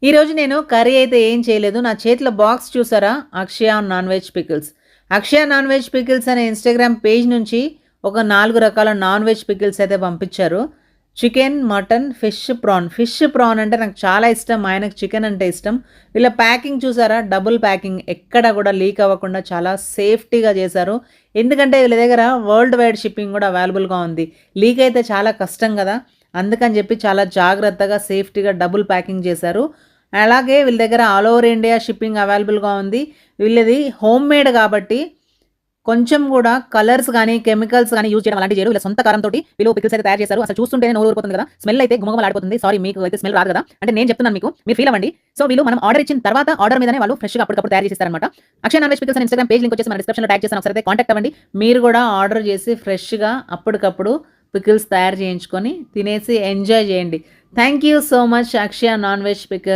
ఈరోజు నేను కర్రీ అయితే ఏం చేయలేదు. నా చేతిలో బాక్స్ చూసారా? Akshaya non veg pickles. Akshaya non veg pickles అనే ఇన్‌స్టాగ్రామ్ పేజ్ నుంచి ఒక 4 రకాల నాన్ వెజ్ పికిల్స్ అయితే పంపించారు. Chicken, mutton, fish, prawn. Fish, prawn అంటే నాకు చాలా ఇష్టం. మా ఆయనకు చికెన్ అంటే ఇష్టం. వీళ్ళ ప్యాకింగ్ చూసారా? Double packing. ఎక్కడ కూడా లీక్ అవ్వకుండా చాలా సేఫ్టీగా చేశారు. ఎందుకంటే వీళ్ళ దగ్గర వరల్డ్ వైడ్ షిప్పింగ్ కూడా అవైలబుల్‌గా ఉంది. లీక్ అయితే చాలా కష్టం కదా! అందుకని చెప్పి చాలా జాగ్రత్తగా, సేఫ్టీగా డబుల్ ప్యాకింగ్ చేశారు. అలాగే వీళ్ళ దగ్గర ఆల్ ఓవర్ ఇండియా షిప్పింగ్ అవైలబుల్‌గా ఉంది. వీళ్ళది హోమ్‌మేడ్ కాబట్టి కొంచెం గూడా కలర్స్ గానీ, కెమికల్స్ గానీ యూజ్ చేయడం అలాంటివి చేయరు. వీళ్ళ సొంత కారంతోటి వీళ్ళు పికిల్స్ అయితే తయారు చేశారు. అసలు చూస్తుంటేనే నోరు ఊరిపోతుంది కదా! స్మెల్ అయితే గుమగుమలాడిపోతుంది. సారీ మీకు అయితే స్మెల్ రాదు కదా! అంటే నేను చెప్తున్నాను మీకు. మీరు ఫీల్ అవ్వండి. సో, వీళ్ళు మనం ఆర్డర్ ఇచ్చిన తర్వాత ఆర్డర్ మీదనే వాళ్ళు ఫ్రెష్‌గా అప్పటికప్పుడు తయారు చేసి ఇస్తారనమాట. అక్షయ్ నాన్ వెజ్ పికిల్స్ అని ఇన్‌స్టాగ్రామ్ పేజ్ లింక్ వచ్చేసి మన డిస్క్రిప్షన్‌లో ట్యాగ్ చేస్తాను. ఒకసారి అయితే కాంటాక్ట్ అవ్వండి. మీరు గూడా ఆర్డర్ చేసి ఫ్రెష్‌గా అప్పటికప్పుడు పికిల్స్ తయారు చేయించుకొని తినేసి ఎంజాయ్ చేయండి. Thank you so much Akshaya non veg pickles.